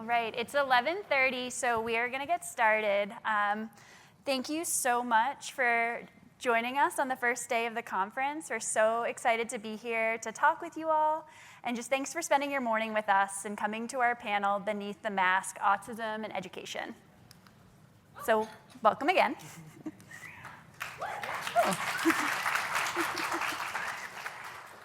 right, it's 11:30, so we are going to get started. Thank you so much for joining us on the first day of the conference. We're so excited to be here to talk with you all, and just thanks for spending your morning with us and coming to our panel, Beneath the Mask, Autism and Education. So, welcome again.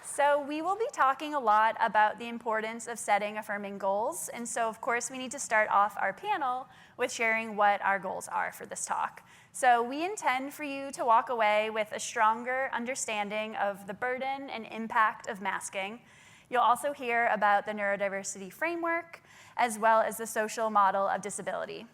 So we will be talking a lot about the importance of setting affirming goals. And so, of course, we need to start off our panel with sharing what our goals are for this talk. So we intend for you to walk away with a stronger understanding of the burden and impact of masking. You'll also hear about the neurodiversity framework, as well as the social model of disability.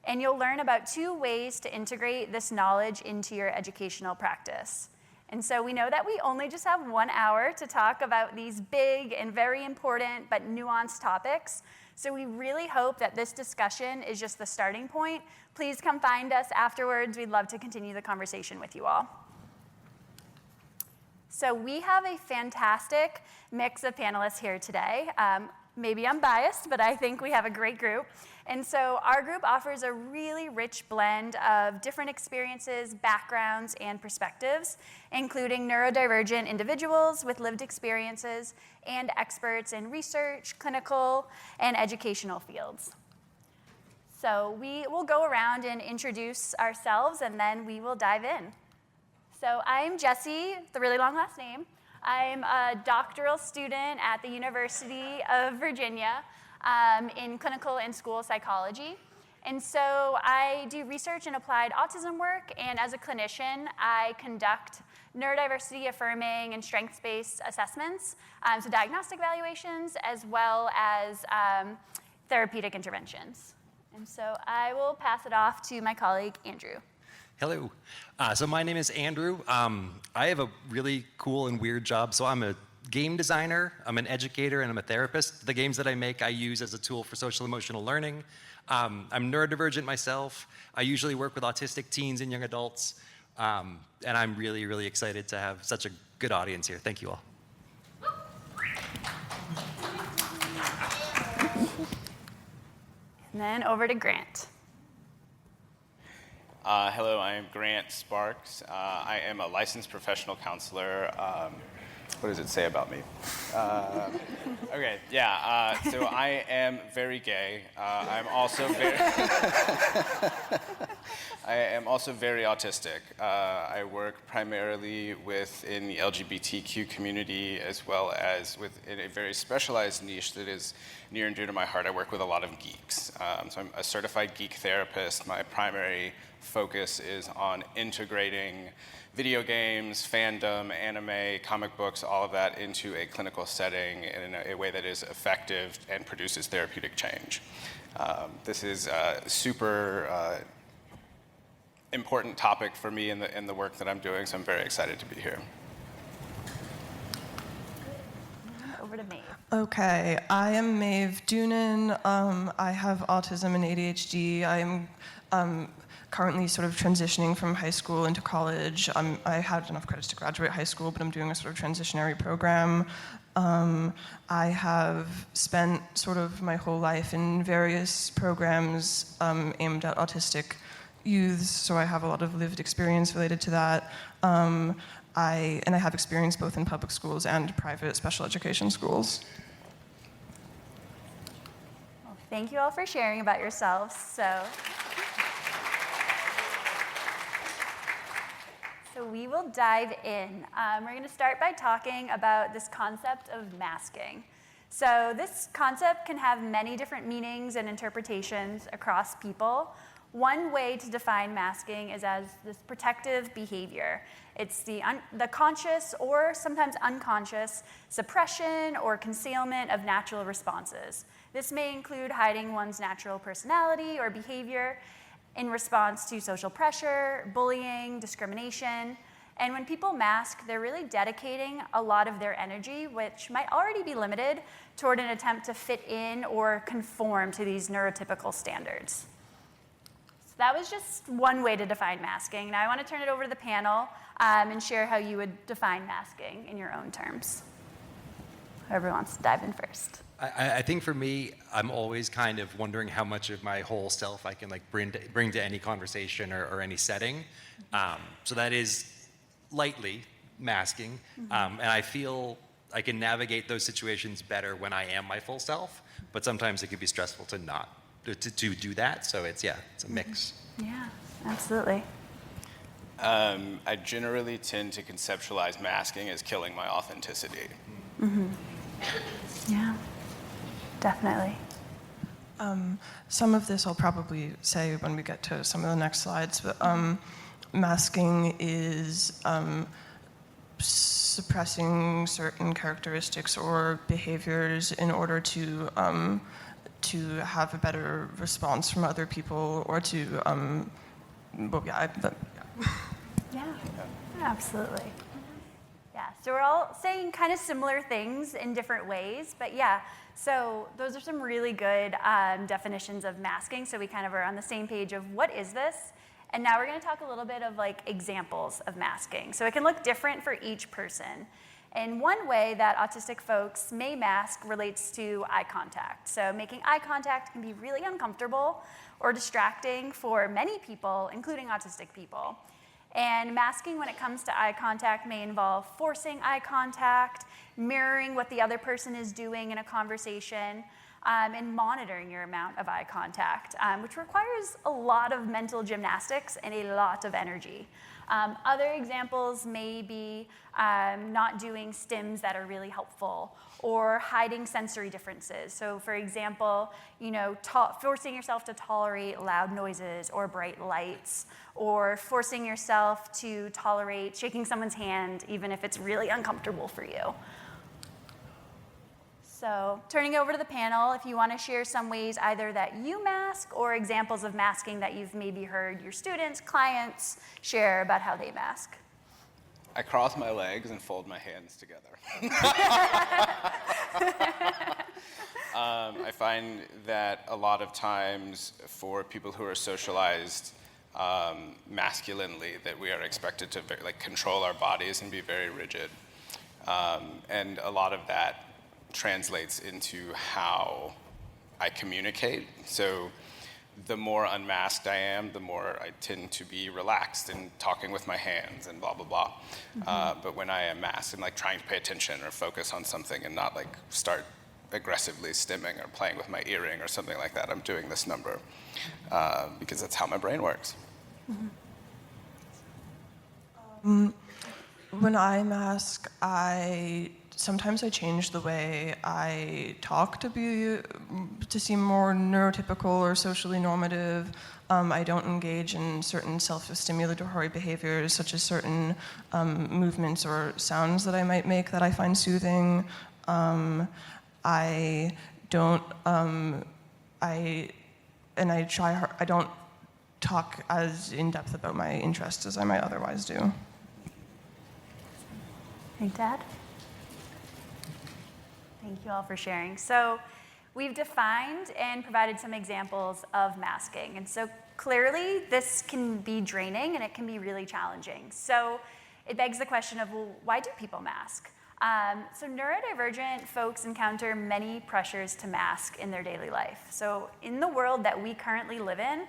And you'll learn about 2 ways to integrate this knowledge into your educational practice. And so we know that we only just have 1 hour to talk about these big and very important but nuanced topics. So we really hope that this discussion is just the starting point. Please come find us afterwards. We'd love to continue the conversation with you all. So we have a fantastic mix of panelists here today. Maybe I'm biased, but I think we have a great group. And so our group offers a really rich blend of different experiences, backgrounds, and perspectives, including neurodivergent individuals with lived experiences and experts in research, clinical, and educational fields. So we will go around and introduce ourselves, and then we will dive in. So I'm Jessie, the really long last name. I'm a doctoral student at the University of Virginia in clinical and school psychology. And so I do research in applied autism work, and as a clinician, I conduct neurodiversity affirming and strengths-based assessments, so diagnostic evaluations, as well as therapeutic interventions. And so I will pass it off to my colleague, Andrew. Hello. So my name is Andrew. I have a really cool and weird job. So I'm a game designer, I'm an educator, and I'm a therapist. The games that I make, I use as a tool for social emotional learning. I'm neurodivergent myself. I usually work with autistic teens and young adults. And I'm really, really excited to have such a good audience here. Thank you all. And then over to Grant. Hello, I am Grant Sparks. I am a licensed professional counselor. What does it say about me? Okay, yeah, so I am very gay. I'm also very I am also very autistic. I work primarily within the LGBTQ community, as well as within a very specialized niche that is near and dear to my heart. I work with a lot of geeks. So I'm a certified geek therapist. My primary focus is on integrating video games, fandom, anime, comic books, all of that into a clinical setting in a way that is effective and produces therapeutic change. This is a super important topic for me in the work that I'm doing, so I'm very excited to be here. Over to Maeve. Okay, I am Maeve Doonan. I have autism and ADHD. I am currently sort of transitioning from high school into college. I had enough credits to graduate high school, but I'm doing a sort of transitionary program. I have spent sort of my whole life in various programs aimed at autistic youths, so I have a lot of lived experience related to that. I have experience both in public schools and private special education schools. Well, thank you all for sharing about yourselves. So we will dive in. We're going to start by talking about this concept of masking. So this concept can have many different meanings and interpretations across people. One way to define masking is as this protective behavior. It's the conscious or sometimes unconscious suppression or concealment of natural responses. This may include hiding one's natural personality or behavior in response to social pressure, bullying, discrimination. And when people mask, they're really dedicating a lot of their energy, which might already be limited, toward an attempt to fit in or conform to these neurotypical standards. So that was just one way to define masking. Now I want to turn it over to the panel and share how you would define masking in your own terms. Whoever wants to dive in first. I think for me, I'm always kind of wondering how much of my whole self I can like bring to any conversation or any setting. So that is lightly masking, and I feel I can navigate those situations better when I am my full self. But sometimes it can be stressful to not to do that. So it's a mix. Yeah, absolutely. I generally tend to conceptualize masking as killing my authenticity. Yeah, definitely. Some of this I'll probably say when we get to some of the next slides, but masking is suppressing certain characteristics or behaviors in order to have a better response from other people, or to Yeah, absolutely. Yeah, so we're all saying kind of similar things in different ways, but yeah, so those are some really good definitions of masking, so we kind of are on the same page of what is this, and now we're going to talk a little bit of like examples of masking. So it can look different for each person. And one way that autistic folks may mask relates to eye contact. So making eye contact can be really uncomfortable or distracting for many people, including autistic people. And masking when it comes to eye contact may involve forcing eye contact, mirroring what the other person is doing in a conversation, and monitoring your amount of eye contact, which requires a lot of mental gymnastics and a lot of energy. Other examples may be not doing stims that are really helpful, or hiding sensory differences. So for example, forcing yourself to tolerate loud noises or bright lights, or forcing yourself to tolerate shaking someone's hand even if it's really uncomfortable for you. So turning over to the panel, if you want to share some ways either that you mask or examples of masking that you've maybe heard your students, clients share about how they mask. I cross my legs and fold my hands together. I find that a lot of times for people who are socialized masculinely, that we are expected to control our bodies and be very rigid. And a lot of that translates into how I communicate. So the more unmasked I am, the more I tend to be relaxed and talking with my hands and blah, blah, blah. But when I am masked, I'm trying to pay attention or focus on something and not start aggressively stimming or playing with my earring or something like that. I'm doing this number because that's how my brain works. When I mask, sometimes I change the way I talk to seem more neurotypical or socially normative. I don't engage in certain self-stimulatory behaviors, such as certain movements or sounds that I might make that I find soothing. I don't talk as in depth about my interests as I might otherwise do. Hey, Dad. Thank you all for sharing. So we've defined and provided some examples of masking. And so clearly this can be draining and it can be really challenging. So it begs the question of, well, why do people mask? So neurodivergent folks encounter many pressures to mask in their daily life. So in the world that we currently live in,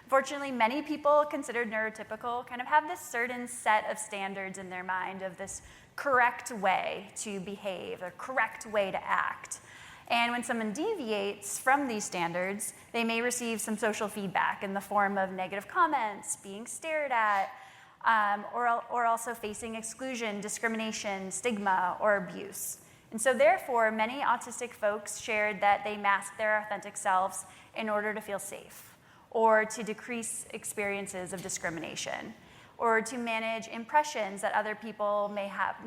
fortunately, many people considered neurotypical kind of have this certain set of standards in their mind of this correct way to behave, or correct way to act. And when someone deviates from these standards, they may receive some social feedback in the form of negative comments, being stared at, or also facing exclusion, discrimination, stigma, or abuse. And so therefore, many autistic folks shared that they mask their authentic selves in order to feel safe, or to decrease experiences of discrimination, or to manage impressions that other people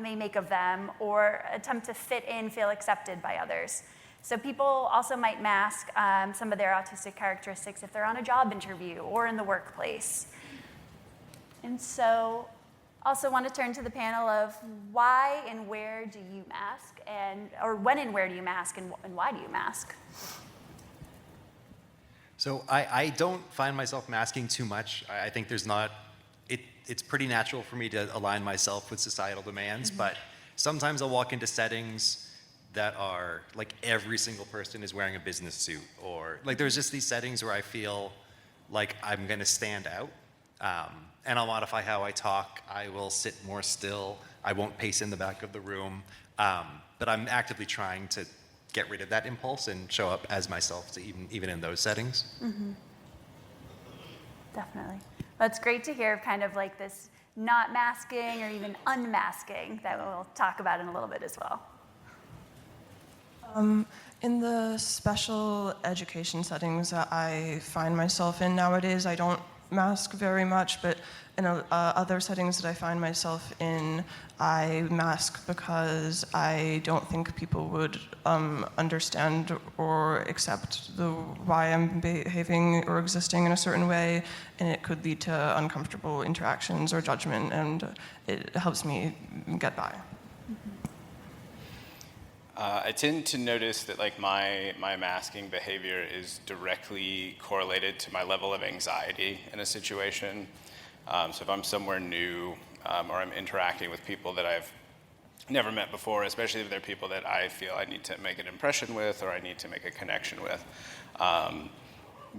may make of them, or attempt to fit in, feel accepted by others. So people also might mask some of their autistic characteristics if they're on a job interview or in the workplace. And so also want to turn to the panel of why and where do you mask, or when and where do you mask, and why do you mask? So I don't find myself masking too much. I think it's pretty natural for me to align myself with societal demands, but sometimes I'll walk into settings that are like every single person is wearing a business suit, or like there's just these settings where I feel like I'm going to stand out. And I'll modify how I talk. I will sit more still. I won't pace in the back of the room. But I'm actively trying to get rid of that impulse and show up as myself to even in those settings. Definitely. That's great to hear, kind of like this not masking or even unmasking that we'll talk about in a little bit as well. In the special education settings that I find myself in nowadays, I don't mask very much, but in other settings that I find myself in, I mask because I don't think people would understand or accept why I'm behaving or existing in a certain way, and it could lead to uncomfortable interactions or judgment, and it helps me get by. I tend to notice that like my masking behavior is directly correlated to my level of anxiety in a situation. So if I'm somewhere new or I'm interacting with people that I've never met before, especially if they're people that I feel I need to make an impression with or I need to make a connection with,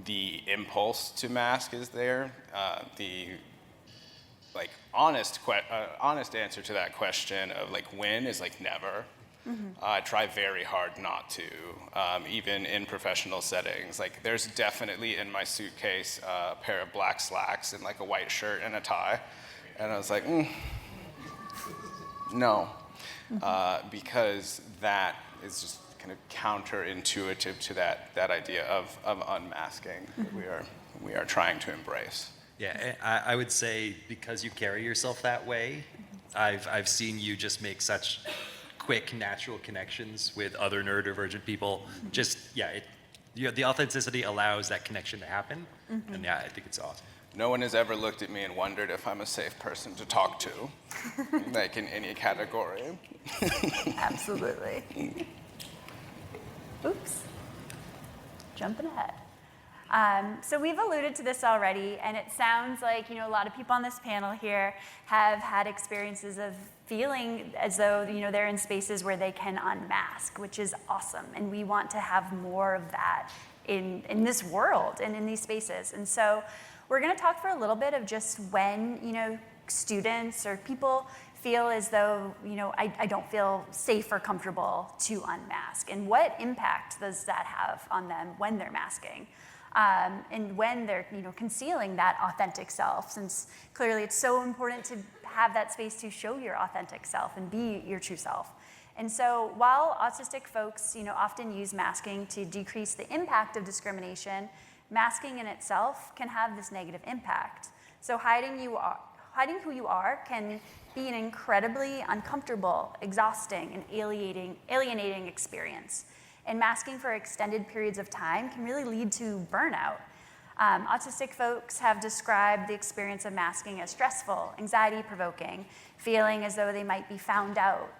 the impulse to mask is there. The like honest answer to that question of like when is like never. I try very hard not to, even in professional settings. Like there's definitely in my suitcase a pair of black slacks and like a white shirt and a tie. And I was like, no, because that is just kind of counterintuitive to that idea of unmasking that we are trying to embrace. Yeah, I would say because you carry yourself that way, I've seen you just make such quick, natural connections with other neurodivergent people. Just, the authenticity allows that connection to happen. And yeah, I think it's awesome. No one has ever looked at me and wondered if I'm a safe person to talk to, like in any category. Absolutely. Oops. Jumping ahead. So we've alluded to this already, and it sounds like, a lot of people on this panel here have had experiences of feeling as though, they're in spaces where they can unmask, which is awesome. And we want to have more of that in this world and in these spaces. And so we're going to talk for a little bit of just when, students or people feel as though, I don't feel safe or comfortable to unmask, and what impact does that have on them when they're masking. And when they're concealing that authentic self, since clearly it's so important to have that space to show your authentic self and be your true self. And so while autistic folks often use masking to decrease the impact of discrimination, masking in itself can have this negative impact. So hiding who you are can be an incredibly uncomfortable, exhausting, and alienating experience. And masking for extended periods of time can really lead to burnout. Autistic folks have described the experience of masking as stressful, anxiety-provoking, feeling as though they might be found out.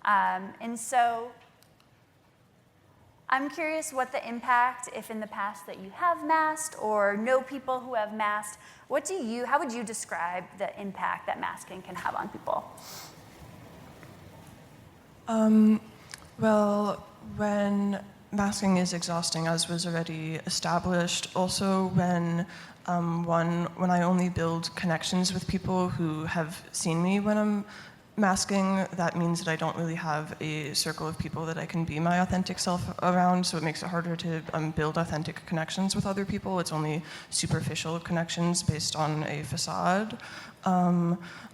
And so I'm curious what the impact, if in the past that you have masked or know people who have masked, how would you describe the impact that masking can have on people? Well, when masking is exhausting, as was already established, also when I only build connections with people who have seen me when I'm masking, that means that I don't really have a circle of people that I can be my authentic self around, so it makes it harder to build authentic connections with other people. It's only superficial connections based on a facade.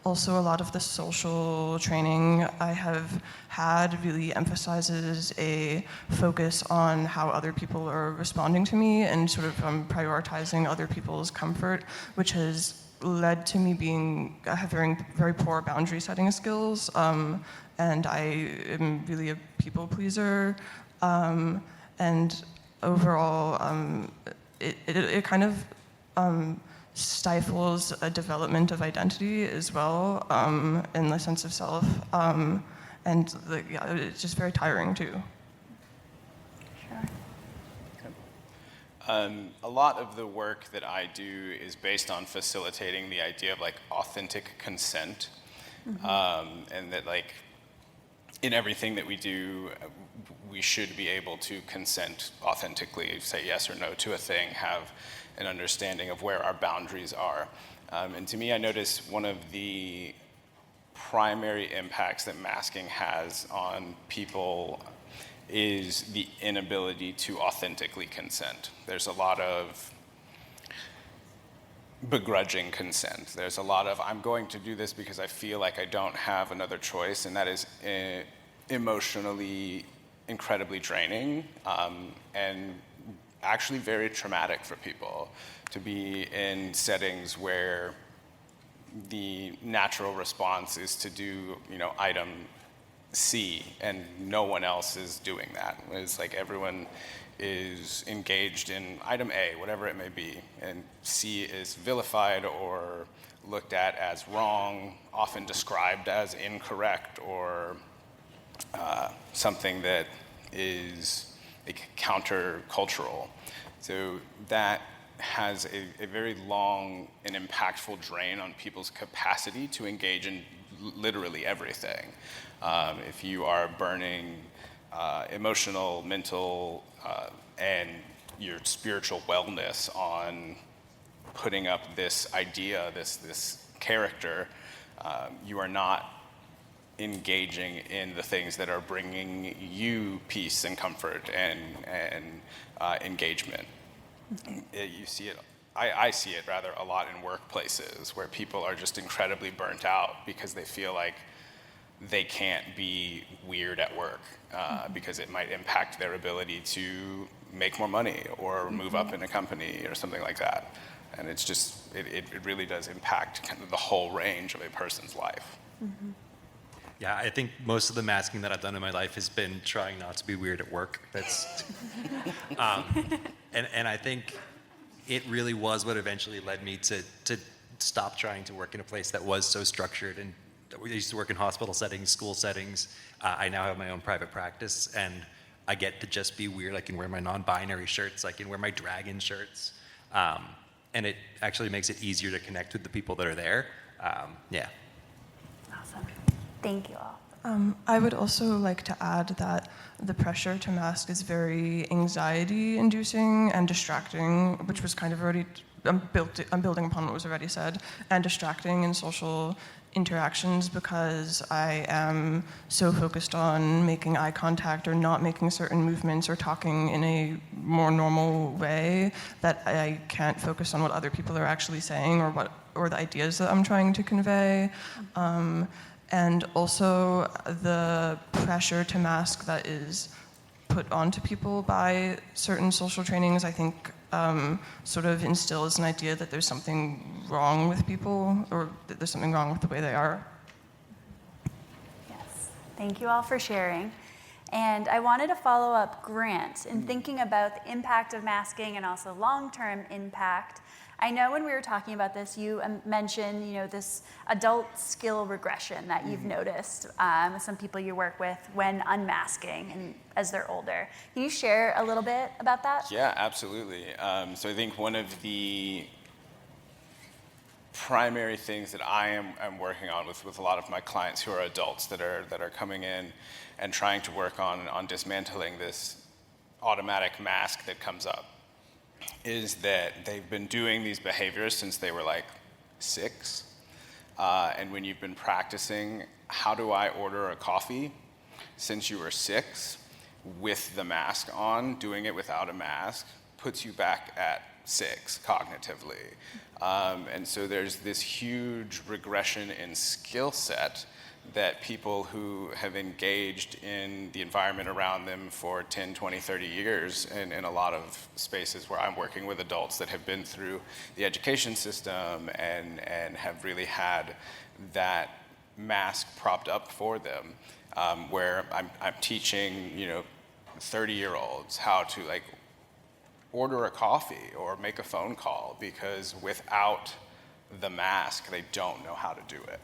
Also, a lot of the social training I have had really emphasizes a focus on how other people are responding to me and sort of prioritizing other people's comfort, which has led to me having very poor boundary setting skills, and I am really a people pleaser, and overall it kind of stifles a development of identity as well, in the sense of self, and it's just very tiring too. A lot of the work that I do is based on facilitating the idea of like authentic consent, and that like in everything that we do, we should be able to consent authentically, say yes or no to a thing, have an understanding of where our boundaries are. And to me, I notice one of the primary impacts that masking has on people is the inability to authentically consent. There's a lot of begrudging consent. There's a lot of, I'm going to do this because I feel like I don't have another choice, and that is emotionally incredibly draining, and actually very traumatic for people to be in settings where the natural response is to do, item C, and no one else is doing that. It's like everyone is engaged in item A, whatever it may be, and C is vilified or looked at as wrong, often described as incorrect, or something that is counter-cultural. So that has a very long and impactful drain on people's capacity to engage in literally everything. If you are burning emotional, mental, and your spiritual wellness on putting up this idea, this character, you are not engaging in the things that are bringing you peace and comfort and engagement. You see it, I see it rather a lot in workplaces where people are just incredibly burnt out because they feel like they can't be weird at work because it might impact their ability to make more money or move up in a company or something like that. And it's just, it really does impact kind of the whole range of a person's life. Mm-hmm. Yeah, I think most of the masking that I've done in my life has been trying not to be weird at work. That's, and I think it really was what eventually led me to stop trying to work in a place that was so structured. And I used to work in hospital settings, school settings. I now have my own private practice, and I get to just be weird. I can wear my non-binary shirts. I can wear my dragon shirts. And it actually makes it easier to connect with the people that are there. Yeah. Awesome. Thank you all. I would also like to add that the pressure to mask is very anxiety-inducing and distracting, which was kind of already, I'm building upon what was already said, and distracting in social interactions because I am so focused on making eye contact or not making certain movements or talking in a more normal way that I can't focus on what other people are actually saying or the ideas that I'm trying to convey. And also the pressure to mask that is put onto people by certain social trainings, I think sort of instills an idea that there's something wrong with people or that there's something wrong with the way they are. Yes. Thank you all for sharing. And I wanted to follow up Grant in thinking about the impact of masking and also long-term impact. I know when we were talking about this, you mentioned, this adult skill regression that you've noticed some people you work with when unmasking and as they're older. Can you share a little bit about that? Yeah, absolutely. So I think one of the primary things that I am working on with a lot of my clients who are adults that are coming in and trying to work on dismantling this automatic mask that comes up is that they've been doing these behaviors since they were like 6. And when you've been practicing, how do I order a coffee since you were 6 with the mask on, doing it without a mask puts you back at 6 cognitively. And so there's this huge regression in skill set that people who have engaged in the environment around them for 10, 20, 30 years in a lot of spaces where I'm working with adults that have been through the education system and have really had that mask propped up for them, where I'm teaching 30-year-olds how to order a coffee or make a phone call because without the mask they don't know how to do it.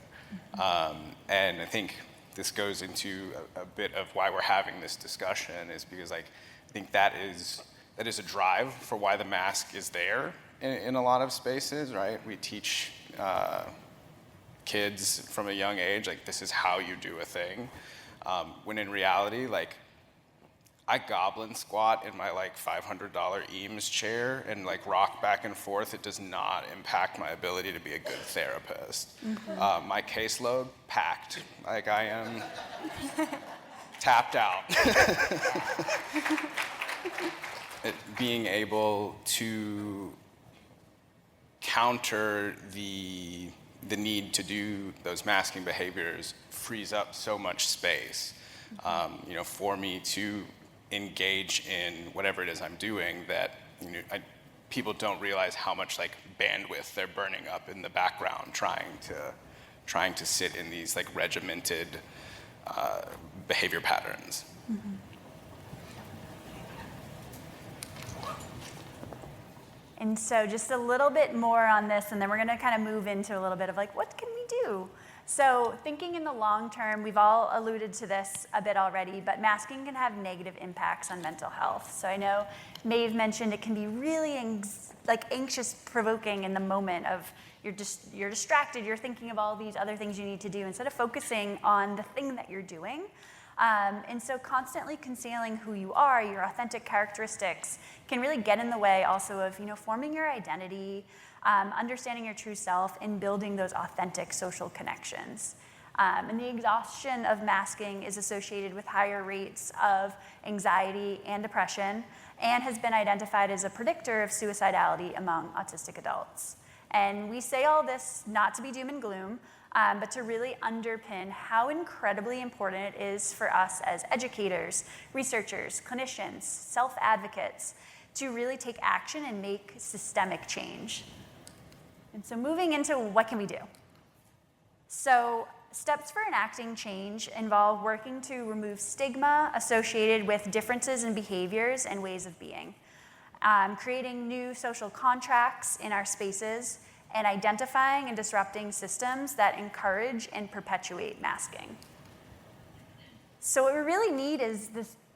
And I think this goes into a bit of why we're having this discussion is because I think that is a drive for why the mask is there in a lot of spaces, right? We teach kids from a young age, this is how you do a thing. When in reality, I goblin squat in my like $500 Eames chair and like rock back and forth. It does not impact my ability to be a good therapist. My caseload, packed. Like I am tapped out. Being able to counter the need to do those masking behaviors frees up so much space, for me to engage in whatever it is I'm doing that people don't realize how much like bandwidth they're burning up in the background trying to sit in these like regimented behavior patterns. And so just a little bit more on this, and then we're going to kind of move into a little bit of like, what can we do? So thinking in the long term, we've all alluded to this a bit already, but masking can have negative impacts on mental health. So I know Maeve mentioned it can be really anxious provoking in the moment of you're distracted, you're thinking of all these other things you need to do instead of focusing on the thing that you're doing. And so constantly concealing who you are, your authentic characteristics, can really get in the way also of forming your identity, understanding your true self, and building those authentic social connections. And the exhaustion of masking is associated with higher rates of anxiety and depression, and has been identified as a predictor of suicidality among autistic adults. And we say all this not to be doom and gloom, but to really underpin how incredibly important it is for us as educators, researchers, clinicians, self-advocates, to really take action and make systemic change. And so moving into what can we do? So steps for enacting change involve working to remove stigma associated with differences in behaviors and ways of being, creating new social contracts in our spaces, and identifying and disrupting systems that encourage and perpetuate masking. So what we really need is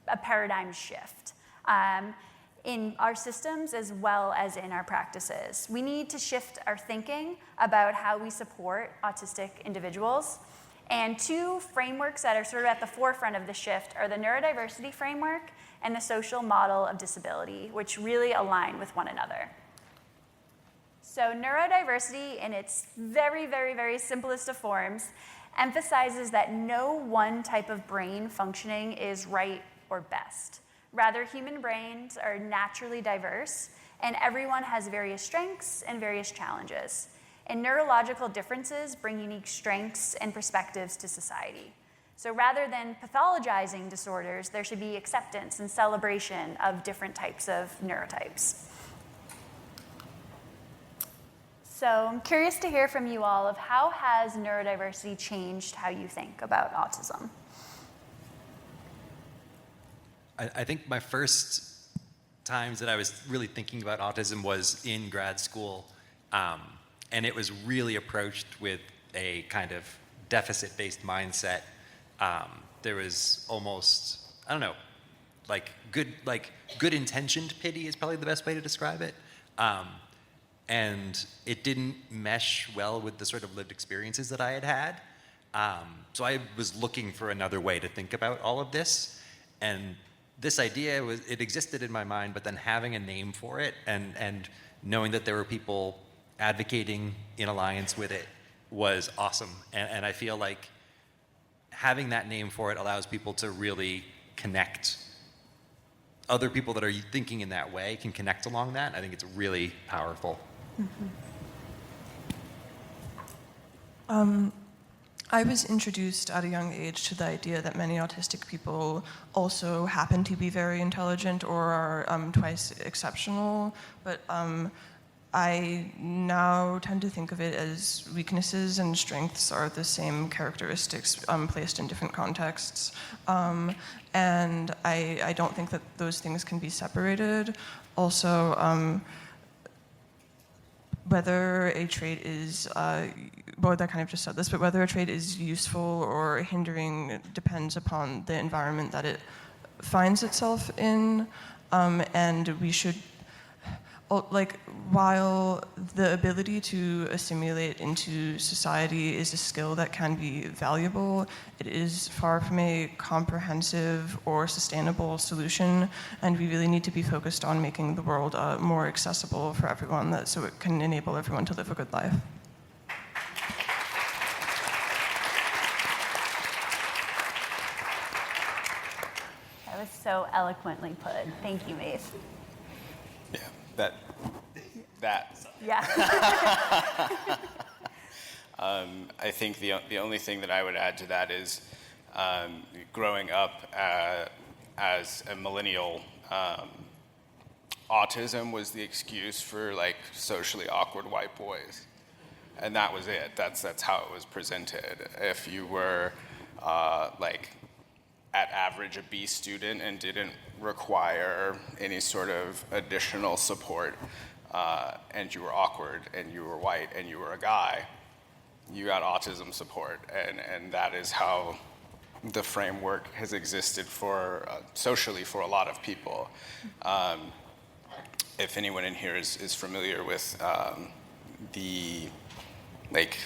a paradigm shift in our systems as well as in our practices. We need to shift our thinking about how we support autistic individuals. And two frameworks that are sort of at the forefront of the shift are the neurodiversity framework and the social model of disability, which really align with one another. So neurodiversity, in its very, very, very simplest of forms, emphasizes that no one type of brain functioning is right or best. Rather, human brains are naturally diverse, and everyone has various strengths and various challenges. And neurological differences bring unique strengths and perspectives to society. So rather than pathologizing disorders, there should be acceptance and celebration of different types of neurotypes. So I'm curious to hear from you all of how has neurodiversity changed how you think about autism? I think my first times that I was really thinking about autism was in grad school, and it was really approached with a kind of deficit-based mindset. There was almost, I don't know, good intentioned pity is probably the best way to describe it. And it didn't mesh well with the sort of lived experiences that I had had. So I was looking for another way to think about all of this. And this idea, it existed in my mind, but then having a name for it and knowing that there were people advocating in alliance with it was awesome. And I feel like having that name for it allows people to really connect. Other people that are thinking in that way can connect along that. I think it's really powerful. I was introduced at a young age to the idea that many autistic people also happen to be very intelligent or are twice exceptional, but I now tend to think of it as weaknesses and strengths are the same characteristics placed in different contexts. And I don't think that those things can be separated. Also, whether a trait is, well, I kind of just said this, but whether a trait is useful or hindering depends upon the environment that it finds itself in. And we should, like, while the ability to assimilate into society is a skill that can be valuable, it is far from a comprehensive or sustainable solution, and we really need to be focused on making the world more accessible for everyone, so it can enable everyone to live a good life. That was so eloquently put. Thank you, Maeve. Yeah, that. Yeah. I think the only thing that I would add to that is growing up as a millennial, autism was the excuse for like socially awkward white boys, and that was it. That's how it was presented. If you were like at average a B student and didn't require any sort of additional support, and you were awkward and you were white and you were a guy, you got autism support, and that is how the framework has existed for socially for a lot of people. If anyone in here is familiar with the like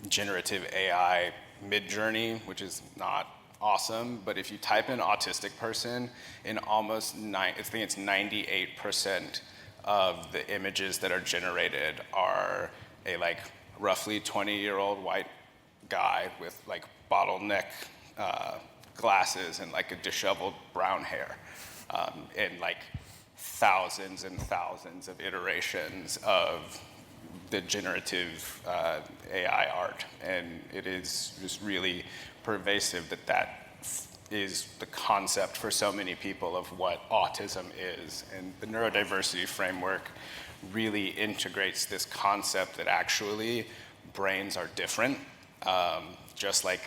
generative AI mid-journey, which is not awesome, but if you type in autistic person, in almost I think it's 98% of the images that are generated are a like roughly 20-year-old white guy with like bottleneck glasses and like a disheveled brown hair, and like thousands and thousands of iterations of the generative AI art, and it is just really pervasive that is the concept for so many people of what autism is. And the neurodiversity framework really integrates this concept that actually brains are different, just like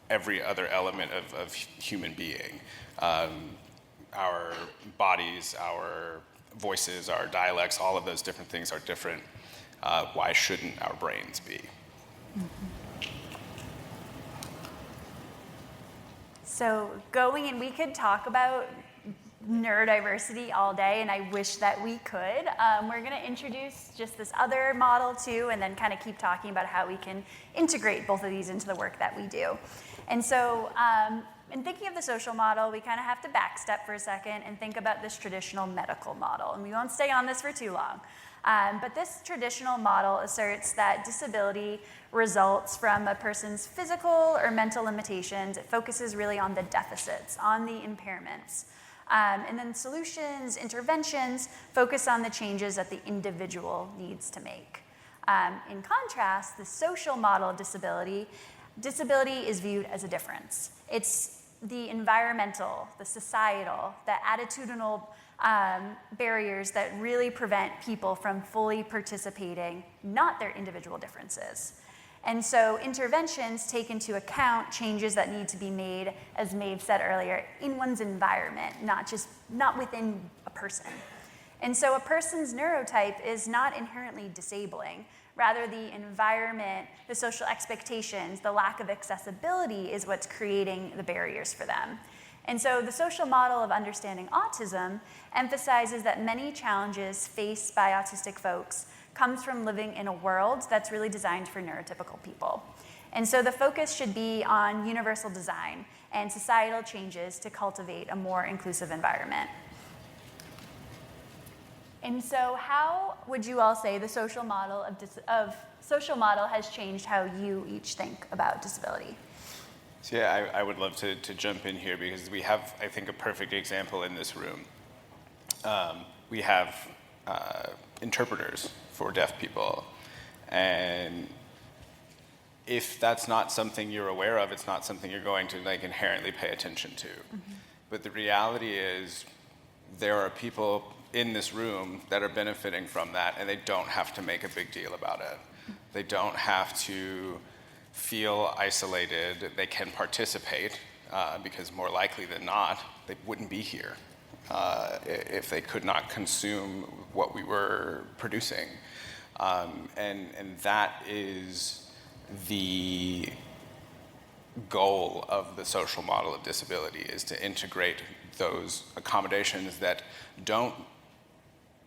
every other element of human being. Our bodies, our voices, our dialects, all of those different things are different. Why shouldn't our brains be? So going in, we could talk about neurodiversity all day, and I wish that we could. We're going to introduce just this other model too, and then kind of keep talking about how we can integrate both of these into the work that we do. And so in thinking of the social model, we kind of have to backstep for a second and think about this traditional medical model. And we won't stay on this for too long. But this traditional model asserts that disability results from a person's physical or mental limitations. It focuses really on the deficits, on the impairments. And then solutions, interventions, focus on the changes that the individual needs to make. In contrast, the social model of disability is viewed as a difference. It's the environmental, the societal, the attitudinal barriers that really prevent people from fully participating, not their individual differences. And so interventions take into account changes that need to be made, as Maeve said earlier, in one's environment, not within a person. And so a person's neurotype is not inherently disabling. Rather, the environment, the social expectations, the lack of accessibility is what's creating the barriers for them. And so the social model of understanding autism emphasizes that many challenges faced by autistic folks comes from living in a world that's really designed for neurotypical people. And so the focus should be on universal design and societal changes to cultivate a more inclusive environment. And so how would you all say the social model has changed how you each think about disability? So yeah, I would love to jump in here because we have, I think, a perfect example in this room. We have interpreters for deaf people, and if that's not something you're aware of, it's not something you're going to like inherently pay attention to. Mm-hmm. But the reality is there are people in this room that are benefiting from that, and they don't have to make a big deal about it. They don't have to feel isolated. They can participate because more likely than not, they wouldn't be here if they could not consume what we were producing. And that is the goal of the social model of disability, is to integrate those accommodations that don't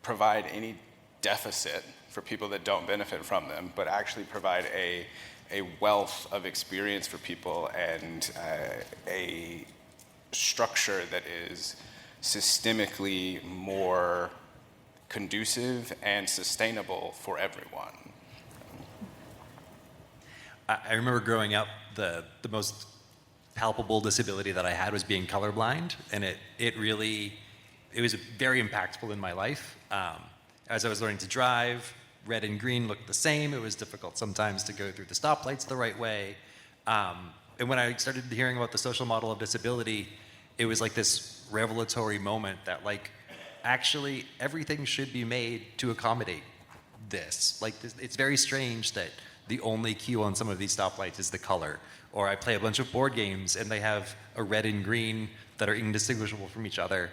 provide any deficit for people that don't benefit from them, but actually provide a wealth of experience for people and a structure that is systemically more conducive and sustainable for everyone. I remember growing up, the most palpable disability that I had was being colorblind, and it was very impactful in my life. As I was learning to drive, red and green looked the same. It was difficult sometimes to go through the stoplights the right way. And when I started hearing about the social model of disability, it was like this revelatory moment that like, actually everything should be made to accommodate this. Like, it's very strange that the only cue on some of these stoplights is the color. Or I play a bunch of board games and they have a red and green that are indistinguishable from each other.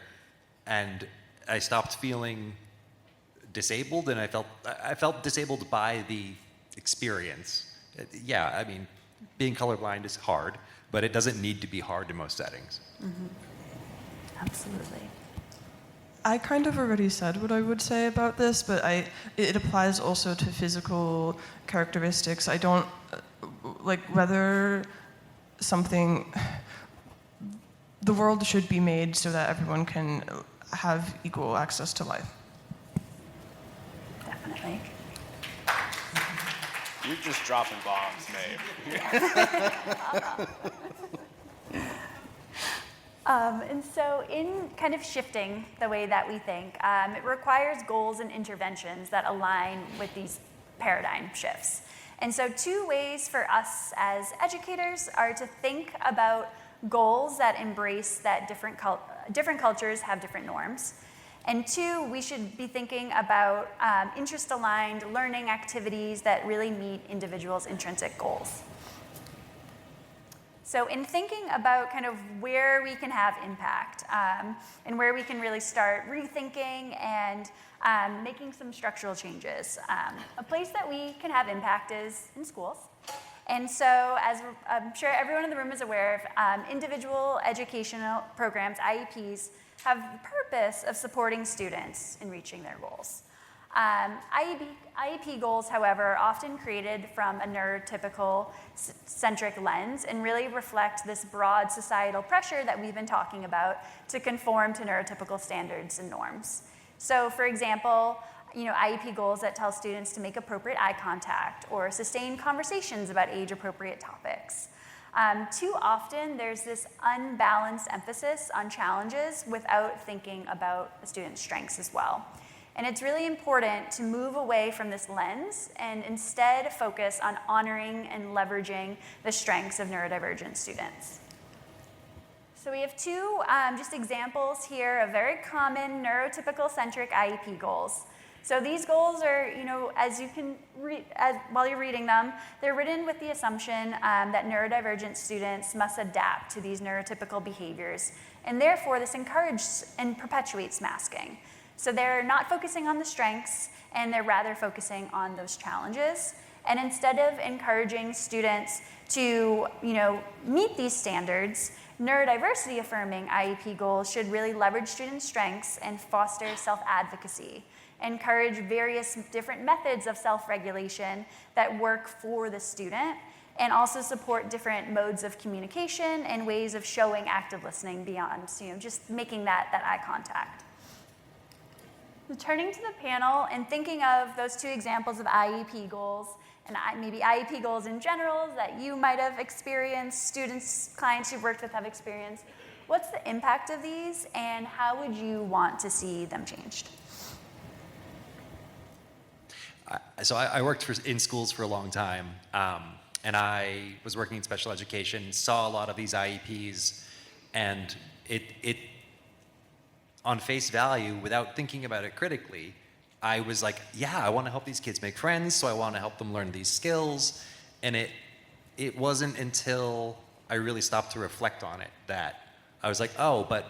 And I stopped feeling disabled, and I felt disabled by the experience. Yeah, I mean, being colorblind is hard, but it doesn't need to be hard in most settings. Mm-hmm. Absolutely. I kind of already said what I would say about this, but it applies also to physical characteristics. I don't, like, whether something, the world should be made so that everyone can have equal access to life. Definitely. You're just dropping bombs, Maeve. And so in kind of shifting the way that we think, it requires goals and interventions that align with these paradigm shifts. And so 2 ways for us as educators are to think about goals that embrace that different cultures have different norms. And 2, we should be thinking about interest-aligned learning activities that really meet individuals' intrinsic goals. So in thinking about kind of where we can have impact and where we can really start rethinking and making some structural changes, a place that we can have impact is in schools. And so, as I'm sure everyone in the room is aware of, individual educational programs, IEPs, have the purpose of supporting students in reaching their goals. IEP goals, however, are often created from a neurotypical-centric lens and really reflect this broad societal pressure that we've been talking about to conform to neurotypical standards and norms. So, for example, IEP goals that tell students to make appropriate eye contact or sustain conversations about age-appropriate topics. Too often, there's this unbalanced emphasis on challenges without thinking about the student's strengths as well. And it's really important to move away from this lens and instead focus on honoring and leveraging the strengths of neurodivergent students. So we have 2 just examples here of very common neurotypical-centric IEP goals. So these goals are, as you can read, while you're reading them, they're written with the assumption that neurodivergent students must adapt to these neurotypical behaviors, and therefore this encourages and perpetuates masking. So they're not focusing on the strengths, and they're rather focusing on those challenges. And instead of encouraging students to, meet these standards, neurodiversity affirming IEP goals should really leverage student strengths and foster self-advocacy, encourage various different methods of self-regulation that work for the student, and also support different modes of communication and ways of showing active listening beyond, just making that eye contact. So turning to the panel and thinking of those 2 examples of IEP goals, and maybe IEP goals in general that you might have experienced, students, clients you've worked with have experienced, what's the impact of these, and how would you want to see them changed? So I worked in schools for a long time, and I was working in special education, saw a lot of these IEPs, and it on face value, without thinking about it critically, I was like, yeah, I want to help these kids make friends, so I want to help them learn these skills. And it wasn't until I really stopped to reflect on it that I was like, oh, but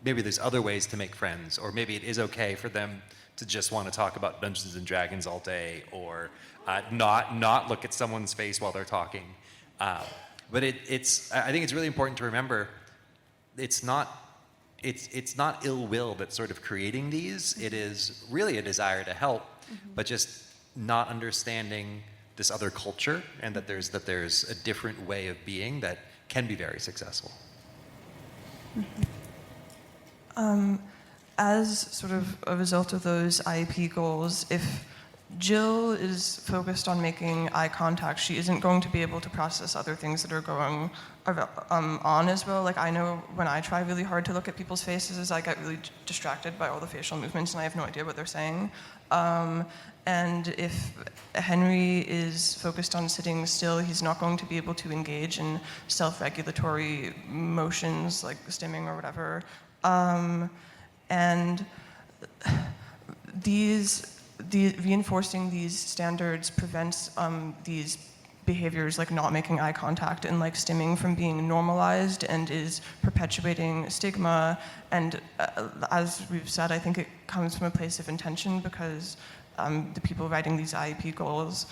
maybe there's other ways to make friends, or maybe it is okay for them to just want to talk about Dungeons and Dragons all day, or not look at someone's face while they're talking. But I think it's really important to remember it's not it's not ill will that's sort of creating these. It is really a desire to help, but just not understanding this other culture, and that there's a different way of being that can be very successful. As sort of a result of those IEP goals, if Jill is focused on making eye contact, she isn't going to be able to process other things that are going on as well. Like, I know when I try really hard to look at people's faces, I get really distracted by all the facial movements and I have no idea what they're saying. And if Henry is focused on sitting still, he's not going to be able to engage in self-regulatory motions like stimming or whatever. And reinforcing these standards prevents these behaviors like not making eye contact and like stimming from being normalized, and is perpetuating stigma. And as we've said, I think it comes from a place of intention, because the people writing these IEP goals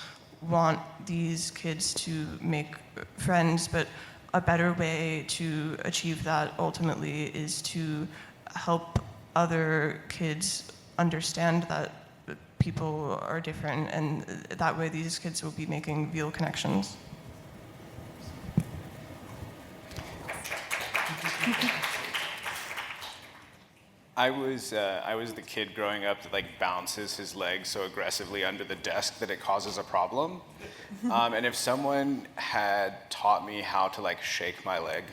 want these kids to make friends, but a better way to achieve that ultimately is to help other kids understand that people are different, and that way these kids will be making real connections. I was the kid growing up that like bounces his leg so aggressively under the desk that it causes a problem. And if someone had taught me how to like shake my leg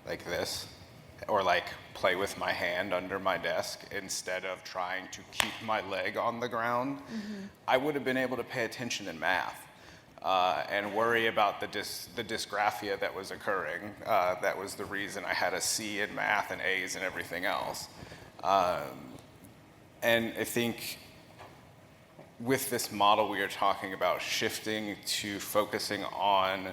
like this, or like play with my hand under my desk instead of trying to keep my leg on the ground, I would have been able to pay attention in math and worry about the dysgraphia that was occurring. That was the reason I had a C in math and A's in everything else. And I think with this model we are talking about shifting to focusing on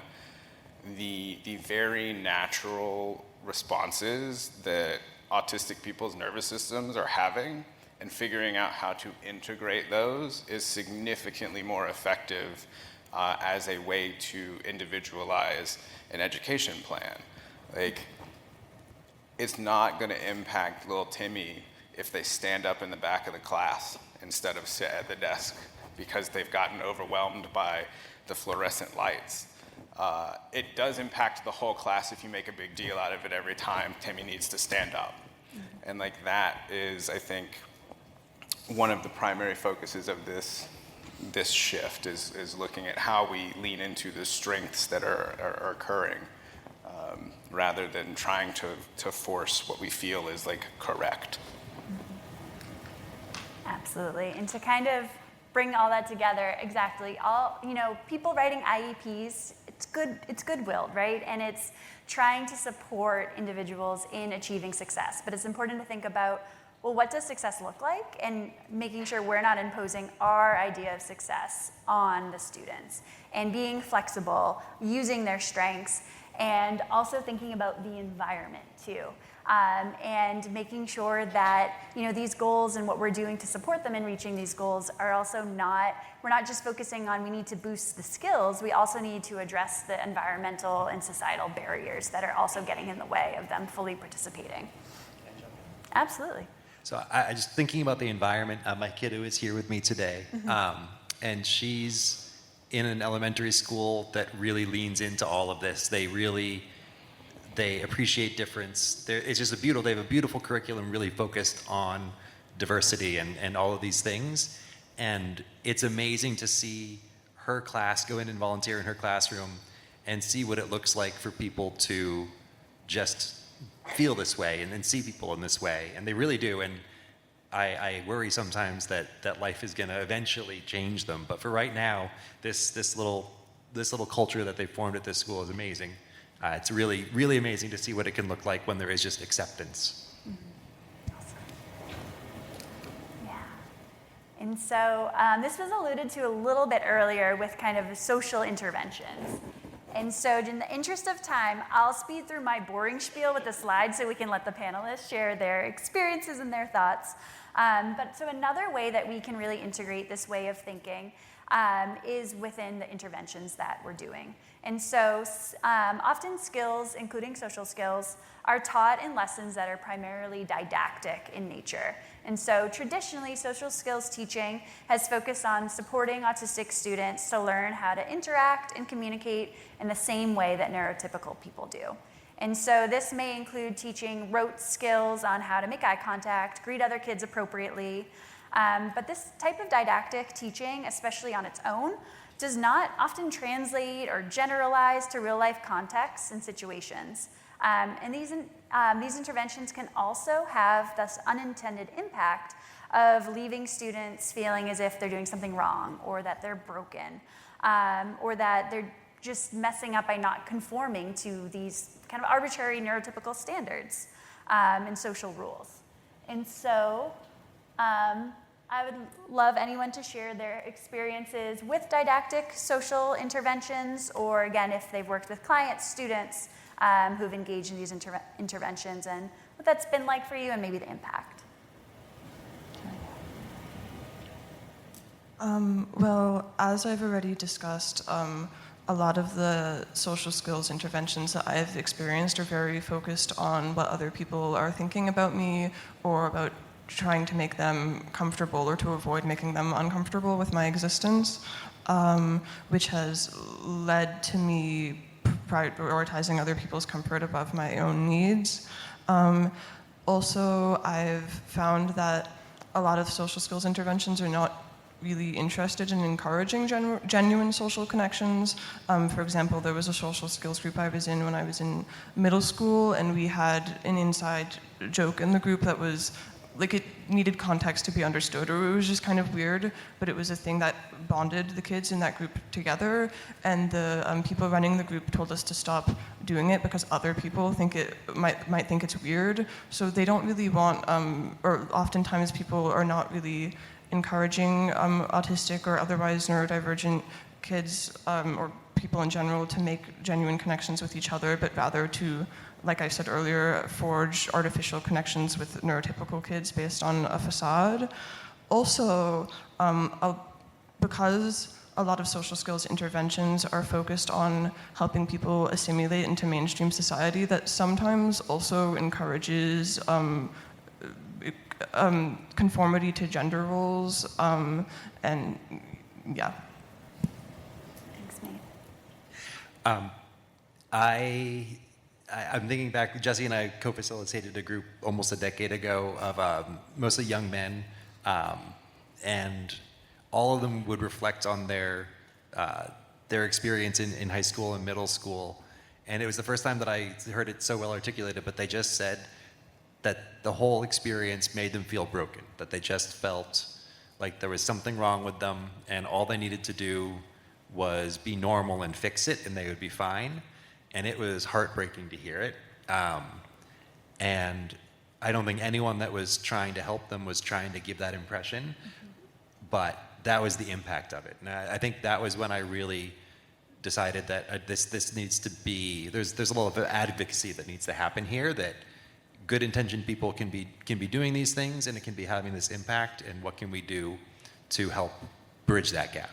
the very natural responses that autistic people's nervous systems are having, and figuring out how to integrate those is significantly more effective as a way to individualize an education plan. Like, it's not going to impact little Timmy if they stand up in the back of the class instead of sit at the desk because they've gotten overwhelmed by the fluorescent lights. It does impact the whole class if you make a big deal out of it every time Timmy needs to stand up. And like that is, I think, one of the primary focuses of this shift is looking at how we lean into the strengths that are occurring, rather than trying to force what we feel is like correct. Absolutely. And to kind of bring all that together, exactly. People writing IEPs, it's good-willed, right? And it's trying to support individuals in achieving success. But it's important to think about, well, what does success look like? And making sure we're not imposing our idea of success on the students. And being flexible, using their strengths, and also thinking about the environment too. And making sure that these goals and what we're doing to support them in reaching these goals are also we're not just focusing on we need to boost the skills, we also need to address the environmental and societal barriers that are also getting in the way of them fully participating. Absolutely. So I just thinking about the environment, my kiddo is here with me today, and she's in an elementary school that really leans into all of this. They appreciate difference. It's just they have a beautiful curriculum really focused on diversity and all of these things. And it's amazing to see her class go in and volunteer in her classroom and see what it looks like for people to just feel this way and then see people in this way. And they really do. And I worry sometimes that life is going to eventually change them. But for right now, this little culture that they formed at this school is amazing. It's really, really amazing to see what it can look like when there is just acceptance. Awesome. Yeah. And so this was alluded to a little bit earlier with kind of social interventions. And so in the interest of time, I'll speed through my boring spiel with the slides so we can let the panelists share their experiences and their thoughts. So another way that we can really integrate this way of thinking is within the interventions that we're doing. And so often skills, including social skills, are taught in lessons that are primarily didactic in nature. And so traditionally, social skills teaching has focused on supporting autistic students to learn how to interact and communicate in the same way that neurotypical people do. And so this may include teaching rote skills on how to make eye contact, greet other kids appropriately. But this type of didactic teaching, especially on its own, does not often translate or generalize to real-life contexts and situations. And these interventions can also have this unintended impact of leaving students feeling as if they're doing something wrong, or that they're broken, or that they're just messing up by not conforming to these kind of arbitrary neurotypical standards and social rules. And so I would love anyone to share their experiences with didactic social interventions, or again, if they've worked with clients, students who've engaged in these interventions, and what that's been like for you and maybe the impact. Well, as I've already discussed, a lot of the social skills interventions that I've experienced are very focused on what other people are thinking about me, or about trying to make them comfortable or to avoid making them uncomfortable with my existence, which has led to me prioritizing other people's comfort above my own needs. Also, I've found that a lot of social skills interventions are not really interested in encouraging genuine social connections. For example, there was a social skills group I was in when I was in middle school, and we had an inside joke in the group that was like, it needed context to be understood, or it was just kind of weird, but it was a thing that bonded the kids in that group together, and the people running the group told us to stop doing it because other people might think it's weird. So they don't really want, or oftentimes people are not really encouraging autistic or otherwise neurodivergent kids, or people in general, to make genuine connections with each other, but rather to, like I said earlier, forge artificial connections with neurotypical kids based on a facade. Also, because a lot of social skills interventions are focused on helping people assimilate into mainstream society, that sometimes also encourages conformity to gender roles, and yeah. Thanks, Nate. I'm thinking back, Jesse and I co-facilitated a group almost a decade ago of mostly young men, and all of them would reflect on their experience in high school and middle school. And it was the first time that I heard it so well articulated, but they just said that the whole experience made them feel broken, that they just felt like there was something wrong with them, and all they needed to do was be normal and fix it, and they would be fine. And it was heartbreaking to hear it. And I don't think anyone that was trying to help them was trying to give that impression, but that was the impact of it. And I think that was when I really decided that this needs to be, there's a little of advocacy that needs to happen here, that good intentioned people can be doing these things, and it can be having this impact, and what can we do to help bridge that gap?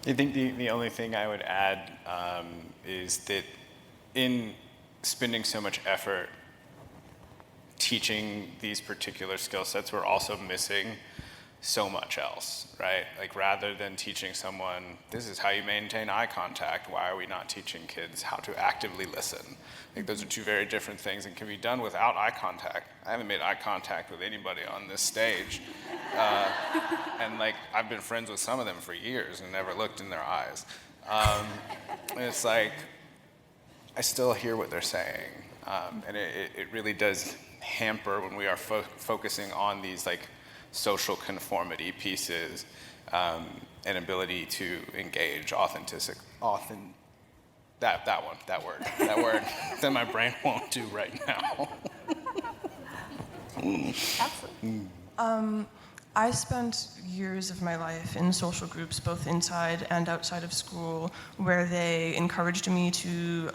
I think the only thing I would add is that in spending so much effort teaching these particular skill sets, we're also missing so much else, right? Like, rather than teaching someone, this is how you maintain eye contact, why are we not teaching kids how to actively listen? I think those are two very different things and can be done without eye contact. I haven't made eye contact with anybody on this stage. And like, I've been friends with some of them for years and never looked in their eyes. And it's like, I still hear what they're saying. And it really does hamper when we are focusing on these like social conformity pieces, and ability to engage that word that my brain won't do right now. Absolutely. I spent years of my life in social groups, both inside and outside of school, where they encouraged me to,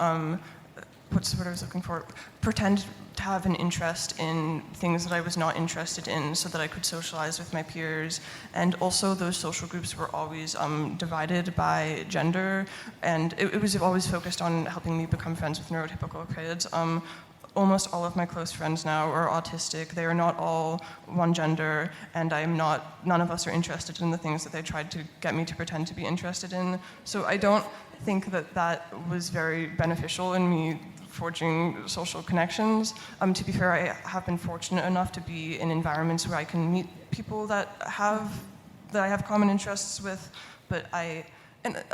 what's the word I was looking for? Pretend to have an interest in things that I was not interested in so that I could socialize with my peers. And also those social groups were always divided by gender, and it was always focused on helping me become friends with neurotypical kids. Almost all of my close friends now are autistic. They are not all one gender, and none of us are interested in the things that they tried to get me to pretend to be interested in. So I don't think that was very beneficial in me forging social connections. To be fair, I have been fortunate enough to be in environments where I can meet people that I have common interests with, but I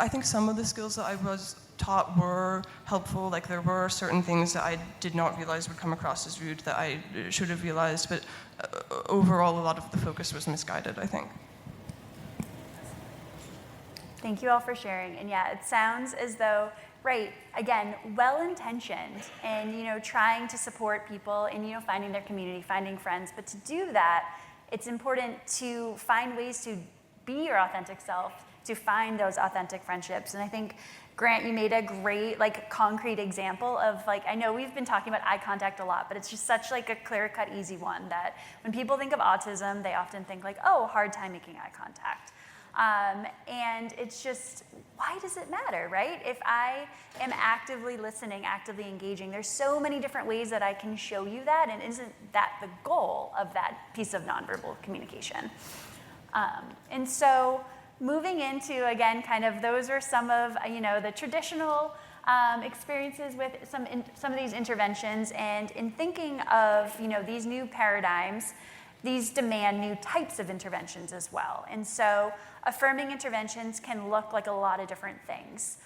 think some of the skills that I was taught were helpful. Like, there were certain things that I did not realize would come across as rude that I should have realized, but overall a lot of the focus was misguided, I think. Thank you all for sharing. And yeah, it sounds as though, right, again, well-intentioned and, trying to support people in, finding their community, finding friends. But to do that, it's important to find ways to be your authentic self, to find those authentic friendships. And I think, Grant, you made a great, concrete example of, I know we've been talking about eye contact a lot, but it's just such, a clear-cut, easy one that when people think of autism, they often think, hard time making eye contact. And it's just, why does it matter, right? If I am actively listening, actively engaging, there's so many different ways that I can show you that, and isn't that the goal of that piece of nonverbal communication? And so moving into, again, kind of those are some of, the traditional experiences with some of these interventions, and in thinking of, these new paradigms, these demand new types of interventions as well. And so affirming interventions can look like a lot of different things.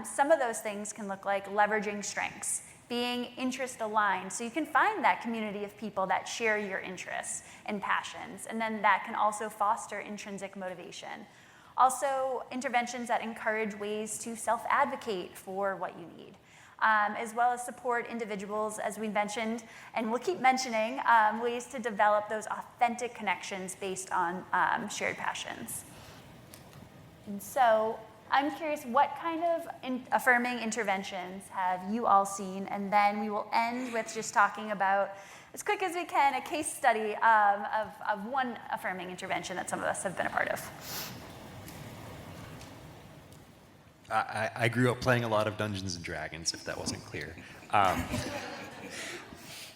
Some of those things can look like leveraging strengths, being interest aligned, so you can find that community of people that share your interests and passions, and then that can also foster intrinsic motivation. Also, interventions that encourage ways to self-advocate for what you need, as well as support individuals, as we mentioned, and we'll keep mentioning, ways to develop those authentic connections based on shared passions. And so I'm curious, what kind of affirming interventions have you all seen? And then we will end with just talking about, as quick as we can, a case study of one affirming intervention that some of us have been a part of. I grew up playing a lot of Dungeons and Dragons, if that wasn't clear.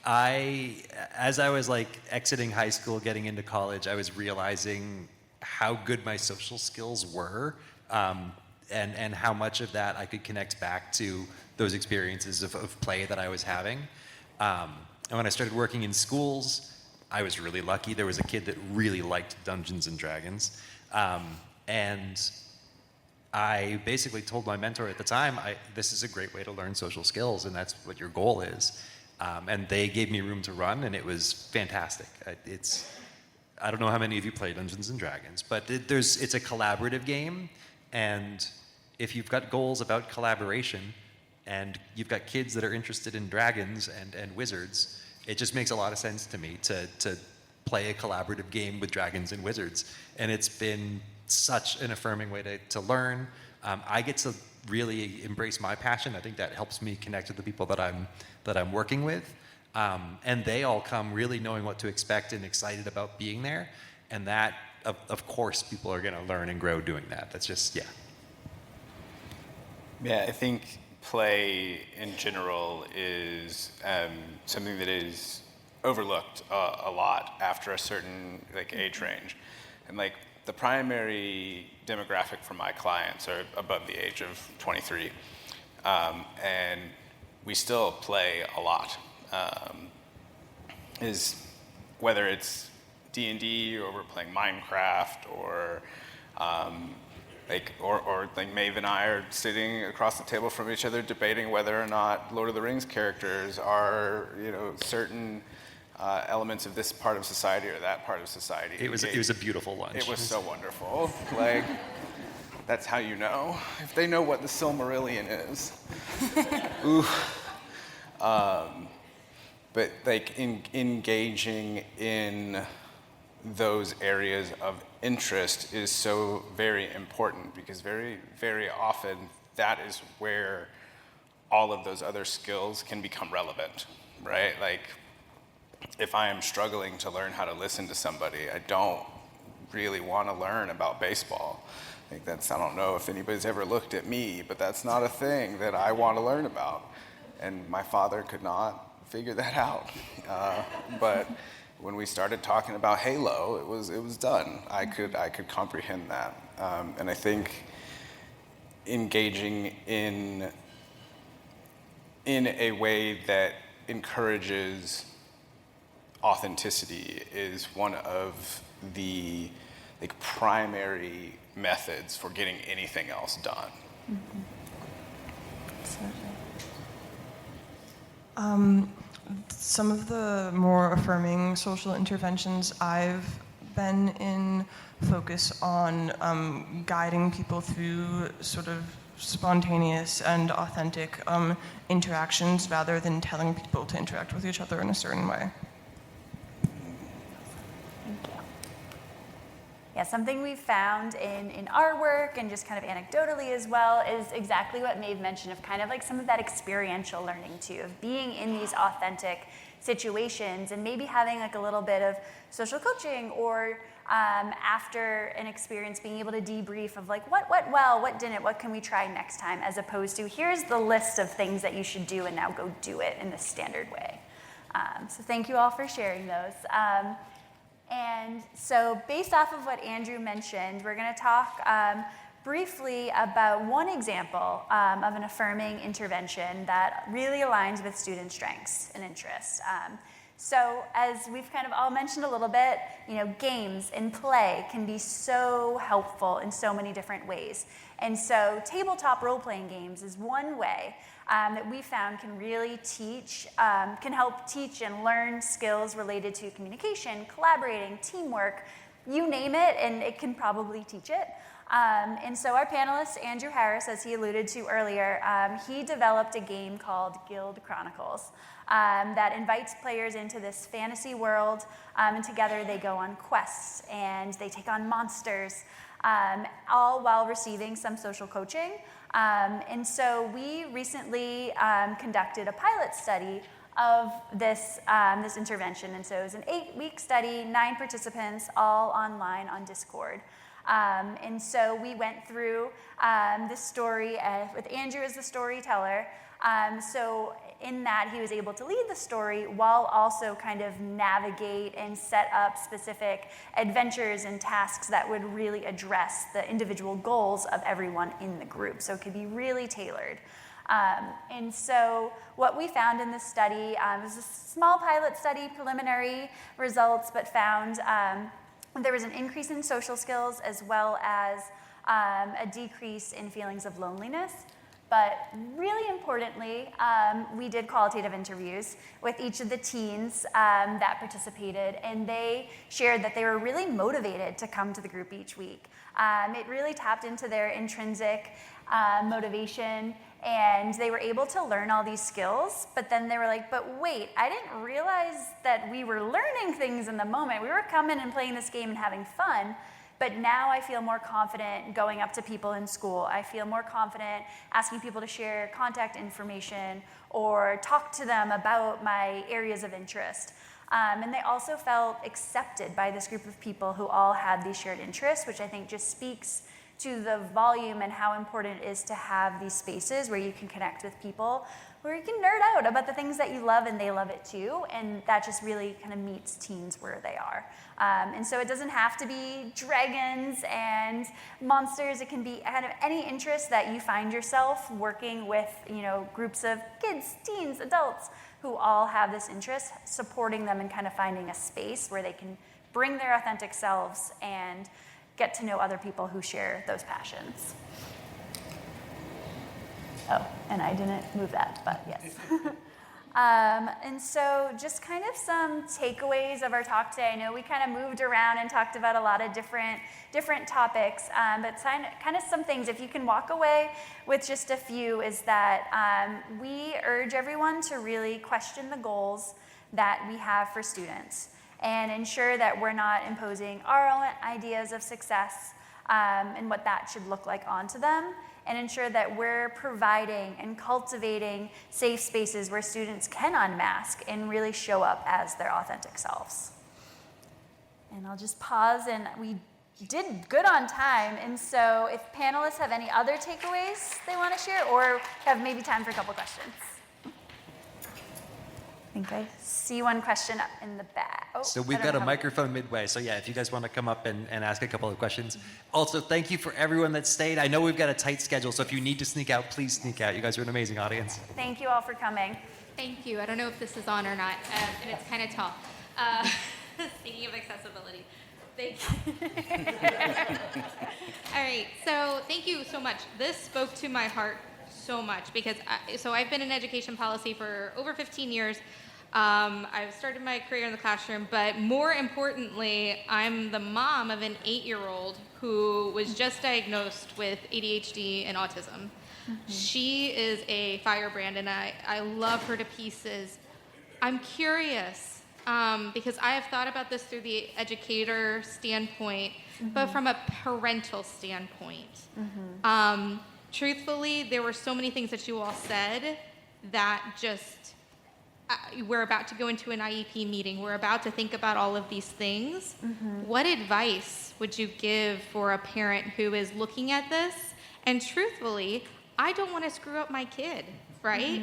As I was exiting high school, getting into college, I was realizing how good my social skills were, and how much of that I could connect back to those experiences of play that I was having. And when I started working in schools, I was really lucky. There was a kid that really liked Dungeons and Dragons, and I basically told my mentor at the time, this is a great way to learn social skills, and that's what your goal is. And they gave me room to run, and it was fantastic. I don't know how many of you play Dungeons and Dragons, but it's a collaborative game, and if you've got goals about collaboration, and you've got kids that are interested in dragons and wizards, it just makes a lot of sense to me to play a collaborative game with dragons and wizards. And it's been such an affirming way to learn. I get to really embrace my passion. I think that helps me connect with the people that I'm working with. And they all come really knowing what to expect and excited about being there. And that, of course, people are going to learn and grow doing that. That's just, yeah. Yeah, I think play in general is something that is overlooked a lot after a certain age range. And the primary demographic for my clients are above the age of 23. And we still play a lot. Whether it's D&D or we're playing Minecraft or Maeve and I are sitting across the table from each other debating whether or not Lord of the Rings characters are, certain elements of this part of society or that part of society. It was a beautiful lunch. It was so wonderful. That's how you know. If they know what the Silmarillion is. Ooh. But engaging in those areas of interest is so very important, because very, very often that is where all of those other skills can become relevant, right? Like, if I am struggling to learn how to listen to somebody, I don't really want to learn about baseball. I think I don't know if anybody's ever looked at me, but that's not a thing that I want to learn about. And my father could not figure that out. But when we started talking about Halo, it was done. I could comprehend that. And I think engaging in a way that encourages authenticity is one of the primary methods for getting anything else done. Some of the more affirming social interventions I've been in focus on guiding people through sort of spontaneous and authentic interactions rather than telling people to interact with each other in a certain way. Yeah, something we've found in our work and just kind of anecdotally as well is exactly what Maeve mentioned, of kind of like some of that experiential learning too, of being in these authentic situations and maybe having like a little bit of social coaching, or after an experience being able to debrief of like what went well, what didn't, what can we try next time, as opposed to here's the list of things that you should do and now go do it in the standard way. So thank you all for sharing those. And so based off of what Andrew mentioned, we're going to talk briefly about one example of an affirming intervention that really aligns with student strengths and interests. So as we've kind of all mentioned a little bit, games and play can be so helpful in so many different ways. And so tabletop role-playing games is one way that we found can really can help teach and learn skills related to communication, collaborating, teamwork, you name it, and it can probably teach it. And so our panelist, Andrew Harris, as he alluded to earlier, he developed a game called Guild Chronicles that invites players into this fantasy world, and together they go on quests and they take on monsters, all while receiving some social coaching. And so we recently conducted a pilot study of this intervention. And so it was an 8-week study, 9 participants, all online on Discord. And so we went through this story with Andrew as the storyteller. So in that, he was able to lead the story while also kind of navigate and set up specific adventures and tasks that would really address the individual goals of everyone in the group. So it could be really tailored. And so what we found in this study was a small pilot study, preliminary results, but found there was an increase in social skills as well as a decrease in feelings of loneliness. But really importantly, we did qualitative interviews with each of the teens that participated, and they shared that they were really motivated to come to the group each week. It really tapped into their intrinsic motivation, and they were able to learn all these skills, but then they were like, but wait, I didn't realize that we were learning things in the moment. We were coming and playing this game and having fun, but now I feel more confident going up to people in school. I feel more confident asking people to share contact information or talk to them about my areas of interest. And they also felt accepted by this group of people who all had these shared interests, which I think just speaks to the volume and how important it is to have these spaces where you can connect with people, where you can nerd out about the things that you love and they love it too, and that just really kind of meets teens where they are. And so it doesn't have to be dragons and monsters. It can be kind of any interest that you find yourself working with, groups of kids, teens, adults who all have this interest, supporting them and kind of finding a space where they can bring their authentic selves and get to know other people who share those passions. Oh, and I didn't move that, but yes. And so just kind of some takeaways of our talk today. I know we kind of moved around and talked about a lot of different topics, but kind of some things, if you can walk away with just a few, is that we urge everyone to really question the goals that we have for students. and ensure that we're not imposing our own ideas of success and what that should look like onto them, and ensure that we're providing and cultivating safe spaces where students can unmask and really show up as their authentic selves. And I'll just pause, and we did good on time, and so if panelists have any other takeaways they want to share, or have maybe time for a couple questions. I think I see one question up in the back. Oh, So we've got a microphone midway. So yeah, if you guys want to come up and ask a couple of questions. Also, thank you for everyone that stayed. I know we've got a tight schedule, so if you need to sneak out, please sneak out. You guys are an amazing audience. Thank you all for coming. Thank you. I don't know if this is on or not, and it's kind of tall. Speaking of accessibility. Thank you. All right, so thank you so much. This spoke to my heart so much because I've been in education policy for over 15 years. I've started my career in the classroom, but more importantly, I'm the mom of an 8-year-old who was just diagnosed with ADHD and autism. Mm-hmm. She is a firebrand, and I love her to pieces. I'm curious, because I have thought about this through the educator standpoint, but from a parental standpoint. Truthfully, there were so many things that you all said that just, we're about to go into an IEP meeting. We're about to think about all of these things. What advice would you give for a parent who is looking at this? And truthfully, I don't want to screw up my kid, right?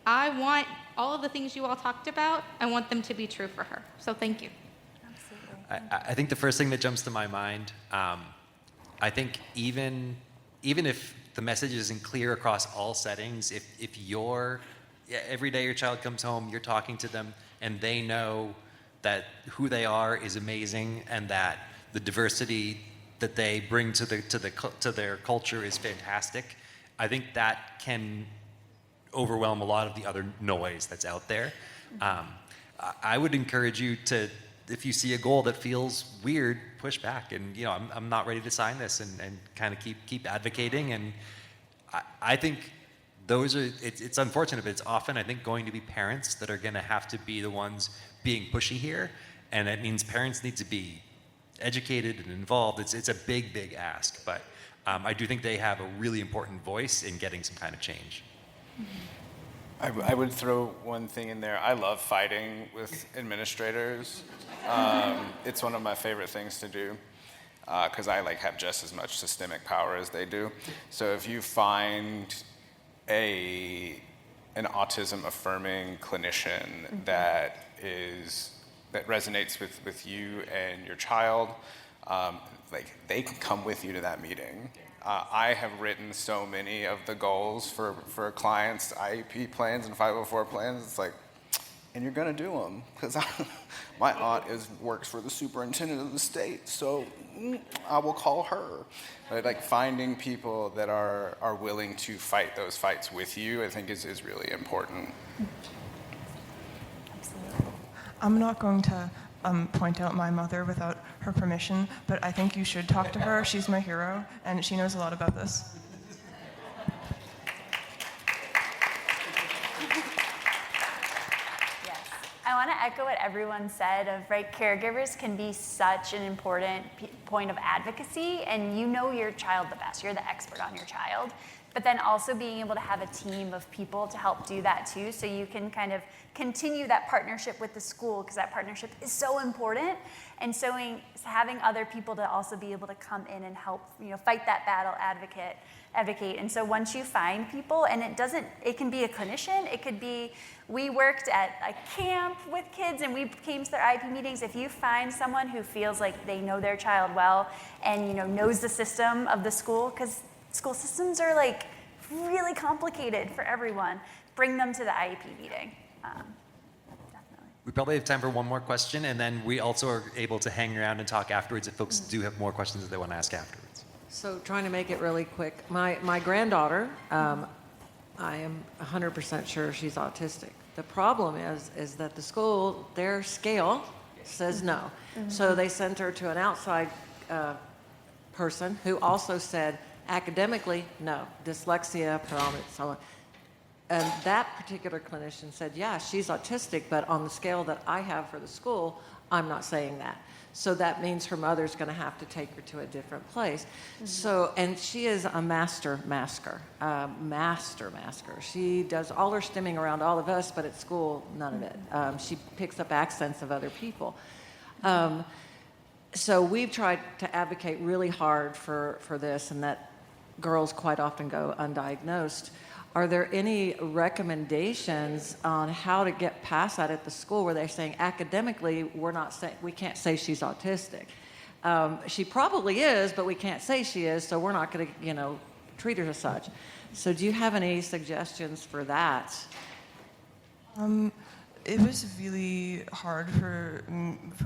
I want all of the things you all talked about, I want them to be true for her. So thank you. Absolutely. I think the first thing that jumps to my mind, I think even if the message isn't clear across all settings, if every day your child comes home, you're talking to them, and they know that who they are is amazing, and that the diversity that they bring to their culture is fantastic, I think that can overwhelm a lot of the other noise that's out there. I would encourage you to, if you see a goal that feels weird, push back, and I'm not ready to sign this, and kind of keep advocating. And I think it's unfortunate, but it's often, I think, going to be parents that are going to have to be the ones being pushy here, and that means parents need to be educated and involved. It's a big ask, but I do think they have a really important voice in getting some kind of change. I would throw one thing in there. I love fighting with administrators. It's one of my favorite things to do because I have just as much systemic power as they do. So if you find an autism affirming clinician that resonates with you and your child, they can come with you to that meeting. I have written so many of the goals for clients' IEP plans and 504 plans. It's and you're gonna do them because my aunt works for the superintendent of the state, so I will call her. But finding people that are willing to fight those fights with you, I think is really important. Absolutely. I'm not going to point out my mother without her permission, but I think you should talk to her. She's my hero, and she knows a lot about this. Yes. I want to echo what everyone said caregivers can be such an important point of advocacy, and you know your child the best. You're the expert on your child. But then also being able to have a team of people to help do that too, so you can kind of continue that partnership with the school, because that partnership is so important. And so having other people to also be able to come in and help, fight that battle, advocate. And so once you find people, and it can be a clinician, it could be, we worked at a camp with kids and we came to their IEP meetings. If you find someone who feels like they know their child well and knows the system of the school, because school systems are really complicated for everyone, bring them to the IEP meeting. Definitely. We probably have time for one more question, and then we also are able to hang around and talk afterwards if folks do have more questions that they want to ask afterwards. So trying to make it really quick, my granddaughter, I am 100% sure she's autistic. The problem is that the school, their scale says no. So they sent her to an outside person who also said, academically, no. Dyslexia, so on. And that particular clinician said, yeah, she's autistic, but on the scale that I have for the school, I'm not saying that. So that means her mother's going to have to take her to a different place. So, and she is a master masker. She does all her stimming around all of us, but at school, none of it. She picks up accents of other people. So we've tried to advocate really hard for this, and that girls quite often go undiagnosed. Are there any recommendations on how to get past that at the school where they're saying academically we can't say she's autistic? She probably is, but we can't say she is, so we're not going to, treat her as such. So do you have any suggestions for that? It was really hard for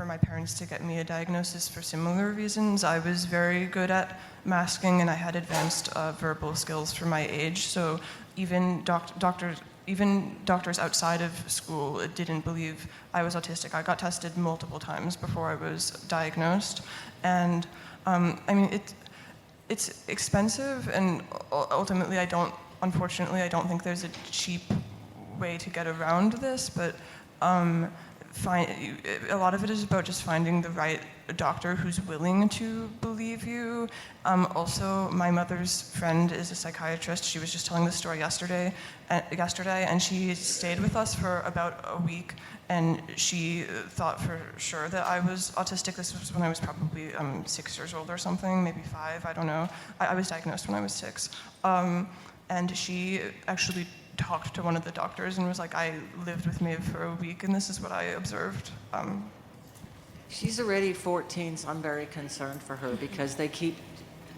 my parents to get me a diagnosis for similar reasons. I was very good at masking, and I had advanced verbal skills for my age. So even doctors outside of school didn't believe I was autistic. I got tested multiple times before I was diagnosed, and it's expensive, and ultimately unfortunately, I don't think there's a cheap way to get around this, but a lot of it is about just finding the right doctor who's willing to believe you. Also, my mother's friend is a psychiatrist. She was just telling the story yesterday, and she stayed with us for about a week, and she thought for sure that I was autistic. This was when I was probably 6 years old or something, maybe 5, I don't know. I was diagnosed when I was 6. And she actually talked to one of the doctors and was like, I lived with Maeve for a week, and this is what I observed. She's already 14, so I'm very concerned for her because they keep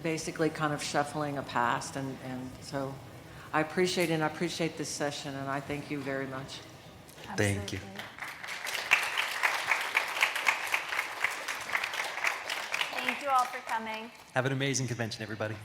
basically kind of shuffling a past, and so I appreciate this session, and I thank you very much. Thank you. Thank you all for coming. Have an amazing convention, everybody.